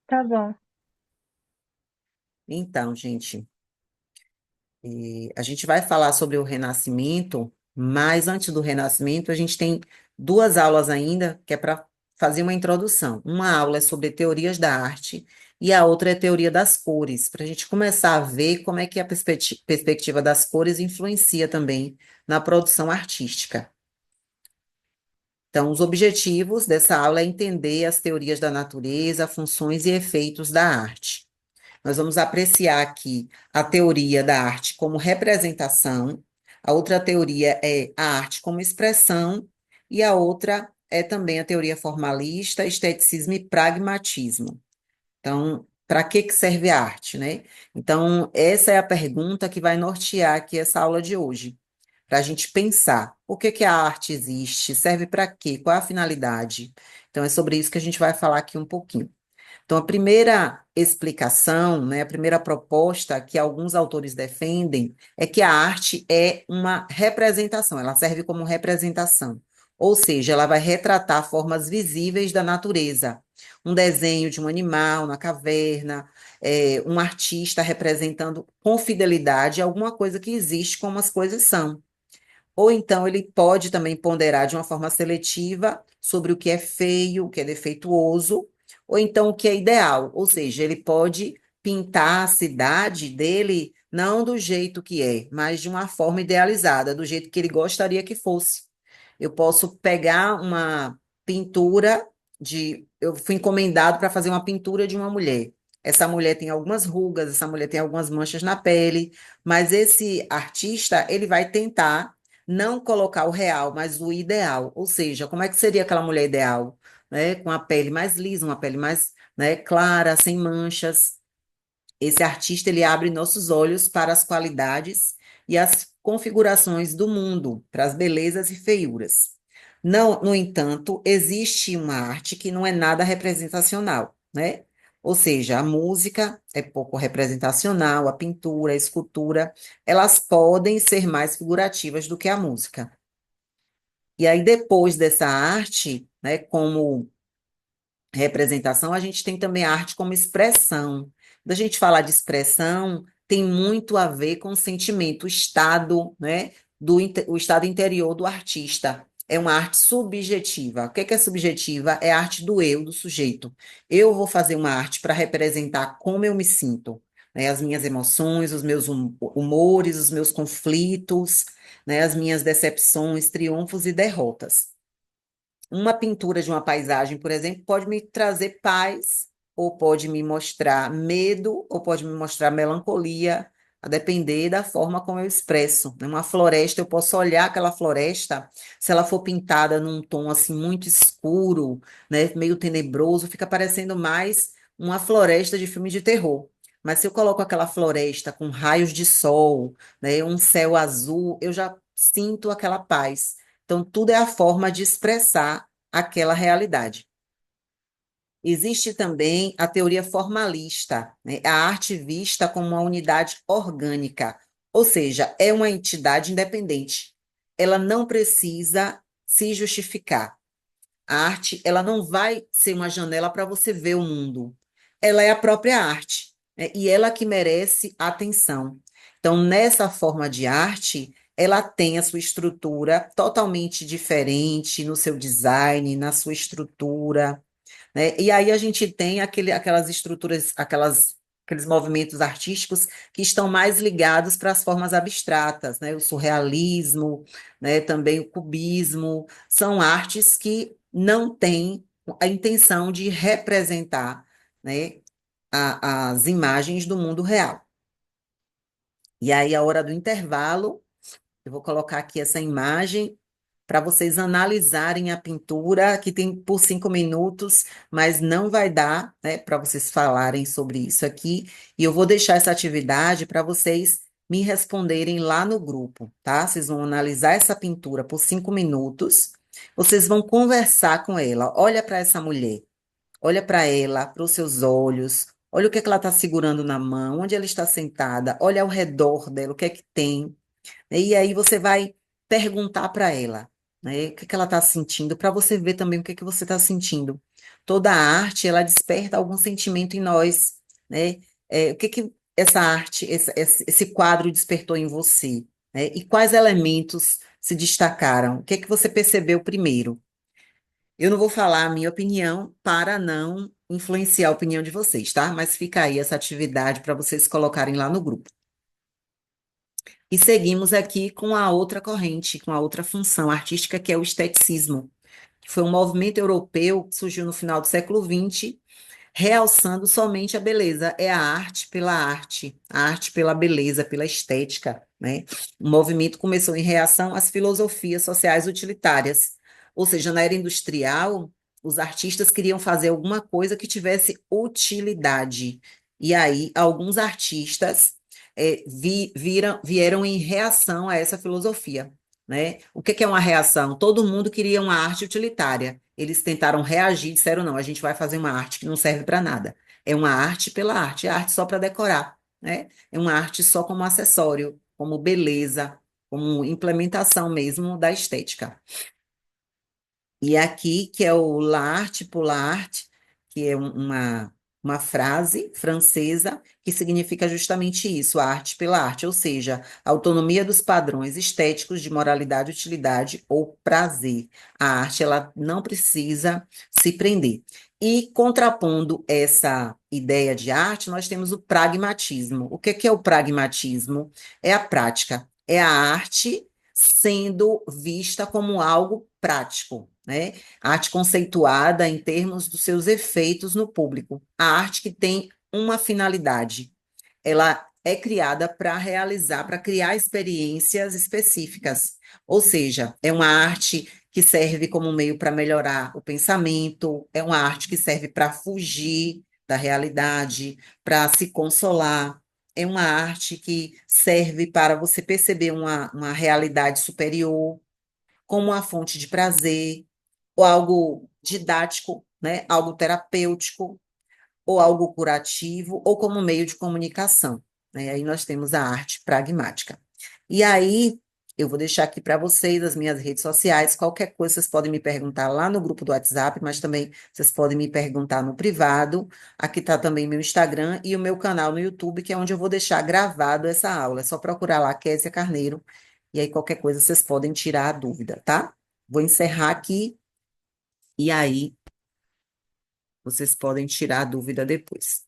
Tá bom. Então, gente, a gente vai falar sobre o Renascimento, mas antes do Renascimento, a gente tem duas aulas ainda, que é para fazer uma introdução. Uma aula é sobre teorias da arte e a outra é teoria das cores, para a gente começar a ver como é que a perspectiva das cores influencia também na produção artística. Então, os objetivos dessa aula é entender as teorias da natureza, funções e efeitos da arte. Nós vamos apreciar aqui a teoria da arte como representação, a outra teoria é a arte como expressão, e a outra é também a teoria formalista, esteticismo e pragmatismo. Então, para que serve a arte, né? Então, essa é a pergunta que vai nortear aqui essa aula de hoje, para a gente pensar por que a arte existe, serve para quê, qual é a finalidade. Então, é sobre isso que a gente vai falar aqui um pouquinho. Então, a primeira explicação, né, a primeira proposta que alguns autores defendem é que a arte é uma representação, ela serve como representação. Ou seja, ela vai retratar formas visíveis da natureza. Um desenho de um animal na caverna, um artista representando com fidelidade alguma coisa que existe como as coisas são. Ou então ele pode também ponderar de uma forma seletiva sobre o que é feio, o que é defeituoso, ou então o que é ideal. Ou seja, ele pode pintar a cidade dele não do jeito que é, mas de uma forma idealizada, do jeito que ele gostaria que fosse. Eu posso pegar uma pintura de. Eu fui encomendado para fazer uma pintura de uma mulher. Essa mulher tem algumas rugas, essa mulher tem algumas manchas na pele, mas esse artista, ele vai tentar não colocar o real, mas o ideal. Ou seja, como é que seria aquela mulher ideal, né? Com a pele mais lisa, uma pele mais, né, clara, sem manchas. Esse artista ele abre nossos olhos para as qualidades e as configurações do mundo, para as belezas e feiuras. Não, no entanto, existe uma arte que não é nada representacional, né? Ou seja, a música é pouco representacional, a pintura, a escultura, elas podem ser mais figurativas do que a música. E aí, depois dessa arte, né, como representação, a gente tem também a arte como expressão. Quando a gente fala de expressão, tem muito a ver com o sentimento, o estado, né, o estado interior do artista. É uma arte subjetiva. O que é subjetiva? É a arte do eu, do sujeito. Eu vou fazer uma arte para representar como eu me sinto, né, as minhas emoções, os meus humores, os meus conflitos, né, as minhas decepções, triunfos e derrotas. Uma pintura de uma paisagem, por exemplo, pode me trazer paz, ou pode me mostrar medo, ou pode me mostrar melancolia, a depender da forma como eu expresso. Numa floresta, eu posso olhar aquela floresta, se ela for pintada num tom assim muito escuro, né, meio tenebroso, fica parecendo mais uma floresta de filme de terror. Mas se eu coloco aquela floresta com raios de sol, né, um céu azul, eu já sinto aquela paz. Então, tudo é a forma de expressar aquela realidade. Existe também a teoria formalista, né? A arte vista como uma unidade orgânica, ou seja, é uma entidade independente. Ela não precisa se justificar. A arte, ela não vai ser uma janela para você ver o mundo. Ela é a própria arte, né? E ela que merece atenção. Então, nessa forma de arte, ela tem a sua estrutura totalmente diferente no seu design, na sua estrutura, né? E aí a gente tem aquelas estruturas, aqueles movimentos artísticos que estão mais ligados para as formas abstratas, né? O surrealismo, né? Também o cubismo, são artes que não têm a intenção de representar, né, as imagens do mundo real. E aí, a hora do intervalo, eu vou colocar aqui essa imagem para vocês analisarem a pintura, que tem por 5 minutos, mas não vai dar, né, para vocês falarem sobre isso aqui. E eu vou deixar essa atividade para vocês me responderem lá no grupo, tá? Vocês vão analisar essa pintura por 5 minutos. Vocês vão conversar com ela. Olha para essa mulher. Olha para ela, para os seus olhos. Olha o que é que ela está segurando na mão, onde ela está sentada. Olha ao redor dela, o que é que tem. E aí você vai perguntar para ela, né, o que que ela está sentindo, para você ver também o que que você está sentindo. toda arte, ela desperta algum sentimento em nós, né? O que que essa arte, esse quadro despertou em você, né? E quais elementos se destacaram? O que que você percebeu primeiro? Eu não vou falar a minha opinião para não influenciar a opinião de vocês, tá? Mas fica aí essa atividade para vocês colocarem lá no grupo. E seguimos aqui com a outra corrente, com a outra função artística, que é o esteticismo, que foi um movimento europeu que surgiu no final do século XX, realçando somente a beleza. É a arte pela beleza, pela estética, né? O movimento começou em reação às filosofias sociais utilitárias, ou seja, na era industrial, os artistas queriam fazer alguma coisa que tivesse utilidade. E aí, alguns artistas vieram em reação a essa filosofia, né? O que que é uma reação? Todo mundo queria uma arte utilitária. Eles tentaram reagir, disseram, não, a gente vai fazer uma arte que não serve para nada. É uma arte pela arte, é arte só para decorar, né? É uma arte só como acessório, como beleza, como implementação mesmo da estética. E aqui, que é o l'art pour l'art, que é uma frase francesa que significa justamente isso, a arte pela arte, ou seja, a autonomia dos padrões estéticos de moralidade, utilidade ou prazer. A arte, ela não precisa se prender. E contrapondo essa ideia de arte, nós temos o pragmatismo. O que é o pragmatismo? É a prática, é a arte sendo vista como algo prático, né? Arte conceituada em termos dos seus efeitos no público. A arte que tem uma finalidade. Ela é criada para realizar, para criar experiências específicas. Ou seja, é uma arte que serve como meio para melhorar o pensamento, é uma arte que serve para fugir da realidade, para se consolar, é uma arte que serve para você perceber uma realidade superior, como uma fonte de prazer, ou algo didático, né? Algo terapêutico, ou algo curativo, ou como meio de comunicação, né? Aí nós temos a arte pragmática. E aí, eu vou deixar aqui para vocês as minhas redes sociais. Qualquer coisa, vocês podem me perguntar lá no grupo do WhatsApp, mas também vocês podem me perguntar no privado. Aqui está também meu Instagram e o meu canal no YouTube, que é onde eu vou deixar gravado essa aula. É só procurar lá, Kézia Carneiro, e aí qualquer coisa vocês podem tirar a dúvida, tá? Vou encerrar aqui, e aí vocês podem tirar a dúvida depois.